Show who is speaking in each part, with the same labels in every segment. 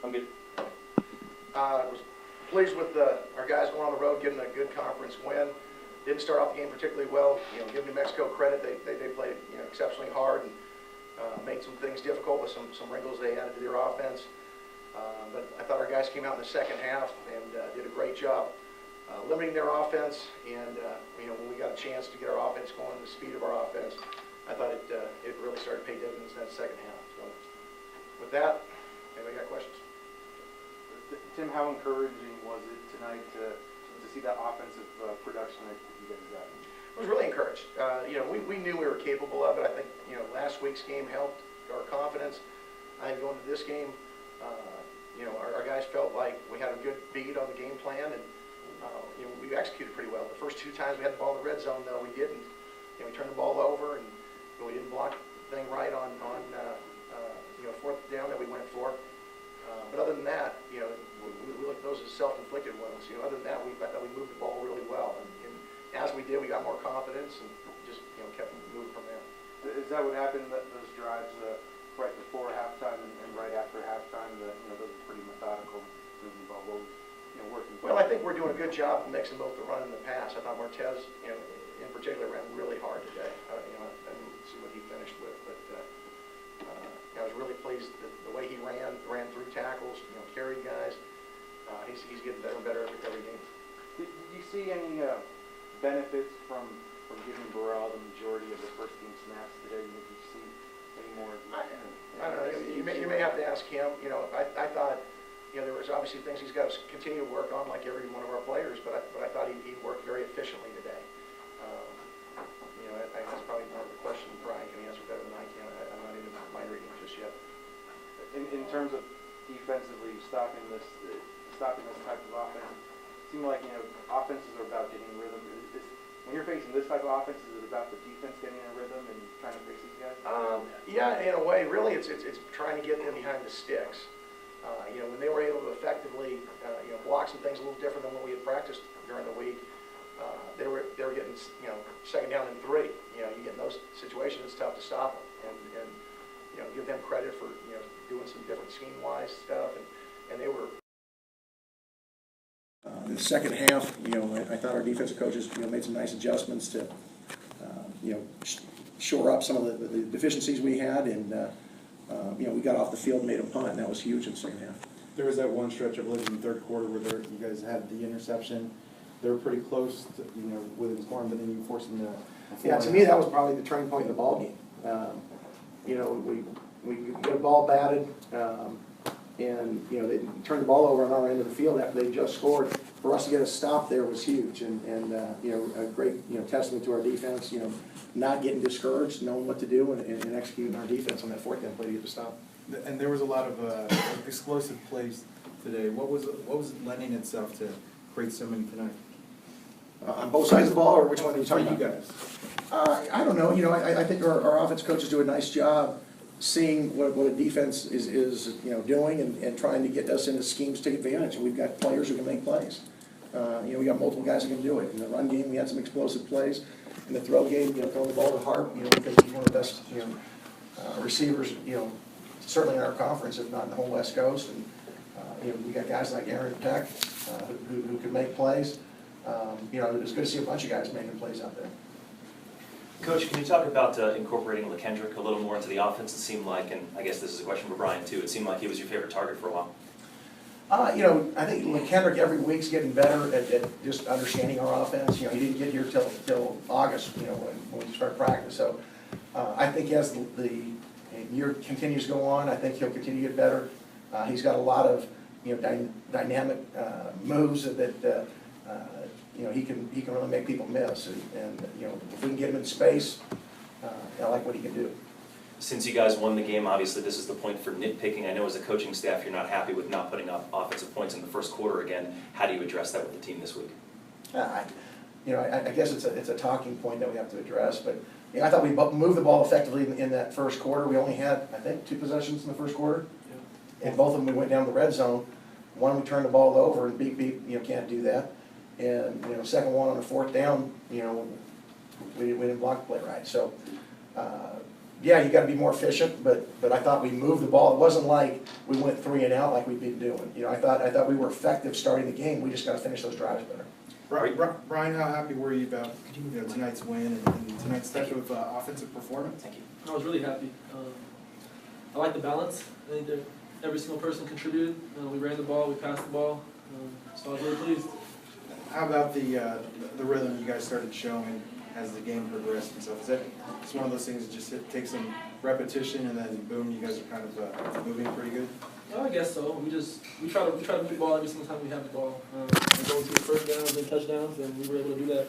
Speaker 1: I'm good.
Speaker 2: I was pleased with our guys going on the road, getting a good conference win. Didn't start off the game particularly well. Give New Mexico credit. They played exceptionally hard and made some things difficult with some wrinkles they added to their offense. But I thought our guys came out in the second half and did a great job limiting their offense. And when we got a chance to get our offense going, the speed of our offense, I thought it really started to pay dividends in that second half. So with that, anybody got questions?
Speaker 3: Tim, how encouraging was it tonight to see that offensive production that you guys got?
Speaker 2: I was really encouraged. We knew we were capable of it. I think last week's game helped our confidence. I think going to this game, our guys felt like we had a good beat on the game plan, and we executed pretty well. The first two times we had the ball in the red zone, though, we didn't. We turned the ball over, and we didn't block the thing right on fourth down that we went for. But other than that, we look at those as self-inflicted ones. Other than that, I thought we moved the ball really well, and as we did, we got more confidence and just kept moving from there.
Speaker 3: Is that what happened? That those drives right before halftime and right after halftime, those were pretty methodical, moving the ball, working.
Speaker 2: Well, I think we're doing a good job of mixing both the run and the pass. I thought Martez, in particular, ran really hard today. I didn't see what he finished with, but I was really pleased that the way he ran through tackles, carried guys. He's getting better and better every game.
Speaker 3: Did you see any benefits from giving Burrell the majority of the first team snaps today? Did you see any more?
Speaker 2: I don't know. You may have to ask him. I thought there was obviously things he's got to continue to work on, like every one of our players. But I thought he worked very efficiently today. That's probably more of a question Brian can answer better than I can. I'm not into mind reading just yet.
Speaker 3: In terms of defensively stopping this type of offense, it seemed like offenses are about getting rhythm. When you're facing this type of offense, is it about the defense getting a rhythm and trying to fix these guys?
Speaker 2: Yeah, in a way, really, it's trying to get them behind the sticks. When they were able to effectively block some things a little different than what we had practiced during the week, they were getting second down and 3. You get in those situations, it's tough to stop them, and give them credit for doing some different scheme-wise stuff, and they were. In the second half, I thought our defensive coaches made some nice adjustments to shore up some of the deficiencies we had, and we got off the field and made a punt, and that was huge in the second half.
Speaker 4: There was that one stretch, I believe, in the third quarter where you guys had the interception. They were pretty close to, within scoring, but then you forced them to.
Speaker 2: Yeah, to me that was probably the turning point in the ball game. We get a ball batted, and they turned the ball over on our end of the field after they just scored. For us to get a stop there was huge, and a great testament to our defense. Not getting discouraged, knowing what to do, and executing our defense on that fourth down play to get the stop.
Speaker 4: And there was a lot of explosive plays today. What was lending itself to create so many tonight?
Speaker 2: On both sides of the ball, or which one are you talking
Speaker 4: For you
Speaker 2: about?
Speaker 4: guys.
Speaker 2: I don't know. I think our offense coaches do a nice job seeing what a defense is doing and trying to get us into schemes to take advantage. And we've got players who can make plays. We got multiple guys who can do it. In the run game, we had some explosive plays. In the throw game, throwing the ball to Hart, because he's one of the best receivers, certainly in our conference, if not in the whole West Coast. And we got guys like Aaron Peck who can make plays. It's good to see a bunch of guys making plays out there.
Speaker 1: Coach, can you talk about incorporating LeKendrick a little more into the offense? It seemed like, and I guess this is a question for Brian too, it seemed like he was your favorite target for a while.
Speaker 2: I think LeKendrick every week's getting better at just understanding our offense. He didn't get here till August, when we started practice. So I think as the year continues to go on, I think he'll continue to get better. He's got a lot of dynamic moves that he can really make people miss. And if we can get him in space, I like what he can do.
Speaker 1: Since you guys won the game, obviously this is the point for nitpicking. I know as a coaching staff you're not happy with not putting up offensive points in the first quarter again. How do you address that with the team this week?
Speaker 2: I guess it's a talking point that we have to address, but I thought we moved the ball effectively in that first quarter. We only had, I think, 2 possessions in the first quarter, and both of them we went down the red zone. One we turned the ball over, and beep, can't do that. And second one on the fourth down, we didn't block the play right. So yeah, you gotta be more efficient, but I thought we moved the ball. It wasn't like we went 3 and out like we've been doing. You know, I thought we were effective starting the game. We just gotta finish those drives better.
Speaker 4: Brian, how happy were you about tonight's win and tonight's type of offensive performance?
Speaker 1: Thank you.
Speaker 5: I was really happy. I like the balance. I think that every single person contributed. We ran the ball, we passed the ball, so I was really pleased.
Speaker 4: How about the rhythm you guys started showing as the game progressed and stuff? Is that it's one of those things that just takes some repetition and then boom, you guys are kind of moving pretty good?
Speaker 5: I guess so. We try to move the ball every single time we have the ball. And going to the first downs and touchdowns, and we were able to do that.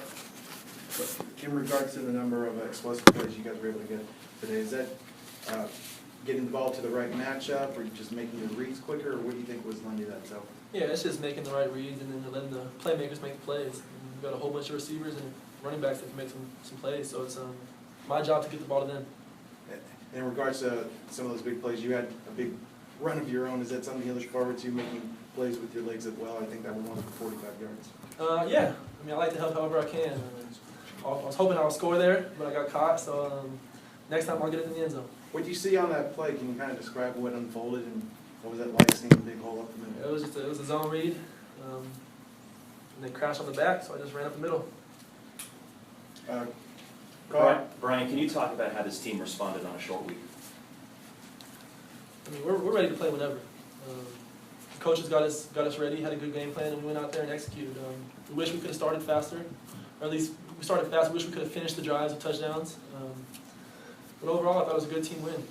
Speaker 4: In regards to the number of explosive plays you guys were able to get today, is that getting the ball to the right matchup, or just making your reads quicker, or what do you think was lending that itself?
Speaker 5: Yeah, it's just making the right reads and then letting the playmakers make the plays. And we've got a whole bunch of receivers and running backs that can make some plays, so it's my job to get the ball to them.
Speaker 4: In regards to some of those big plays, you had a big run of your own. Is that something you look forward to, making plays with your legs as well? I think that was one for 45 yards.
Speaker 5: Yeah, I mean, I like to help however I can. I was hoping I would score there, but I got caught, so next time I'll get it in the end zone.
Speaker 4: What you see on that play, can you kind of describe what unfolded and what was that like, seeing the big hole up the middle?
Speaker 5: It was a zone read, and they crashed on the back, so I just ran up the middle.
Speaker 1: Brian, can you talk about how this team responded on a short week?
Speaker 5: I mean, we're ready to play whenever. The coaches got us ready, had a good game plan, and we went out there and executed. We wish we could have started faster, or at least we started fast. We wish we could have finished the drives with touchdowns. But overall, I thought it was a good team win.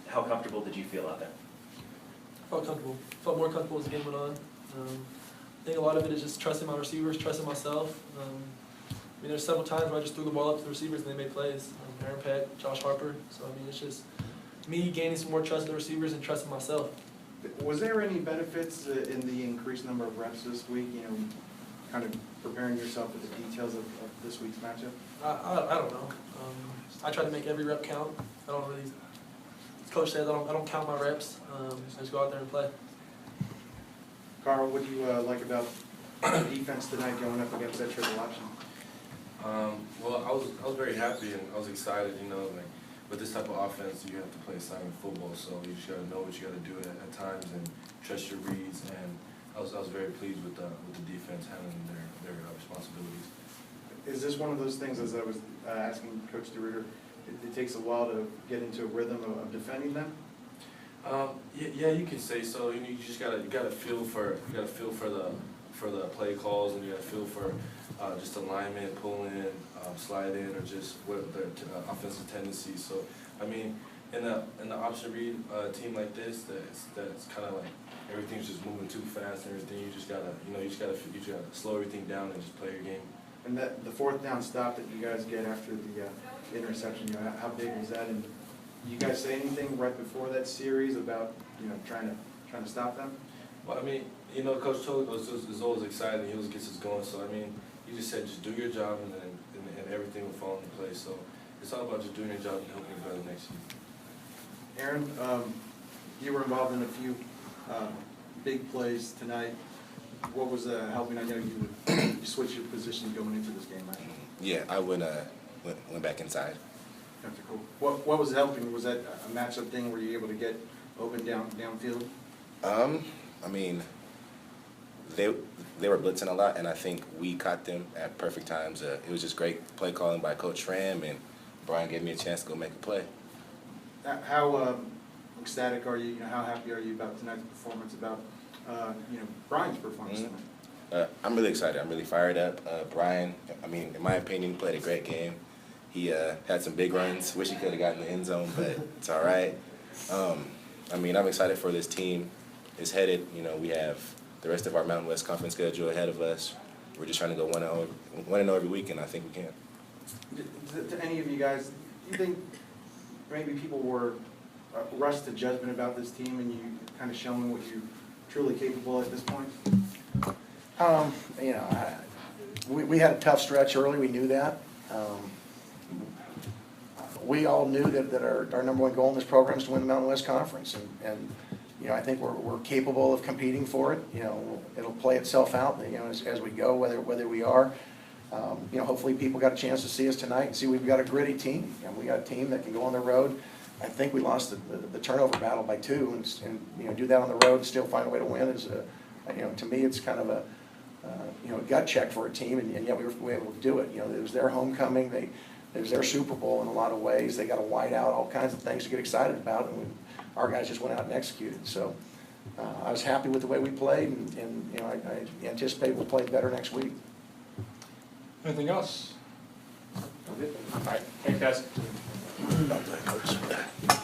Speaker 1: How comfortable did you feel out there?
Speaker 5: I felt comfortable. Felt more comfortable as the game went on. I think a lot of it is just trusting my receivers, trusting myself. I mean, there's several times where I just threw the ball up to the receivers and they made plays. Aaron Peck, Josh Harper. So, I mean, it's just me gaining some more trust in the receivers and trusting myself.
Speaker 4: Was there any benefits in the increased number of reps this week, you know, kind of preparing yourself with the details of this week's matchup?
Speaker 5: I don't know. I try to make every rep count. I don't really, as Coach says, I don't count my reps. I just go out there and play.
Speaker 4: Carl, what do you like about the defense tonight going up against that triple option?
Speaker 6: Well, I was very happy and I was excited, you know, like with this type of offense, you have to play assignment football, so you just gotta know what you gotta do at times and trust your reads. And I was very pleased with the defense handling their responsibilities.
Speaker 4: Is this one of those things, as I was asking Coach DeRuiter, it takes a while to get into a rhythm of defending them?
Speaker 6: Yeah, you can say so. You just gotta feel for the play calls, and you gotta feel for just alignment, pull in, slide in, or just what their offensive tendencies. So I mean, in the option read team like this, that's kind of like everything's just moving too fast and everything. You just gotta slow everything down and just play your game.
Speaker 4: And that the fourth down stop that you guys get after the interception, you know, how big was that? And you guys say anything right before that series about, you know, trying to stop them?
Speaker 6: Well, I mean, you know, Coach Toad is always excited. He always gets us going. So I mean, he just said just do your job and everything will fall into place. So it's all about just doing your job and helping you better next season.
Speaker 4: Aaron, you were involved in a few big plays tonight. What was helping? I know you switched your position going into this game, right?
Speaker 7: Yeah, I went back inside.
Speaker 4: That's cool. What was helping? Was that a matchup thing? Were you able to get open downfield?
Speaker 7: I mean, they were blitzing a lot, and I think we caught them at perfect times. It was just great play calling by Coach Schramm, and Brian gave me a chance to go make a play.
Speaker 4: How ecstatic are you? You know, how happy are you about tonight's performance? About Brian's performance tonight?
Speaker 7: I'm really excited. I'm really fired up. Brian, I mean, in my opinion, played a great game. He had some big runs. Wish he could have gotten in the end zone, but it's all right. I mean, I'm excited for this team. It's headed. You know, we have the rest of our Mountain West Conference schedule ahead of us. We're just trying to go 1-0 every week, and I think we can.
Speaker 4: To any of you guys, do you think maybe people were rushed to judgment about this team, and you kind of showing what you're truly capable at this point?
Speaker 2: You know, we had a tough stretch early. We knew that. We all knew that our number one goal in this program is to win the Mountain West Conference, and you know, I think we're capable of competing for it. You know, it'll play itself out, you know, as we go, whether we are. You know, hopefully people got a chance to see us tonight and see we've got a gritty team, and we got a team that can go on the road, I think we lost the turnover battle by 2, and you know, do that on the road and still find a way to win is, you know, to me, it's kind of a, you know, gut check for a team, and yet we were able to do it. You know, it was their homecoming, it was their Super Bowl in a lot of ways. They got a whiteout, all kinds of things to get excited about, and our guys just went out and executed. So I was happy with the way we played, and you know, I anticipate we'll play better next week.
Speaker 8: Anything else?
Speaker 2: All right.
Speaker 1: Thanks, guys.
Speaker 7: Well played, Coach.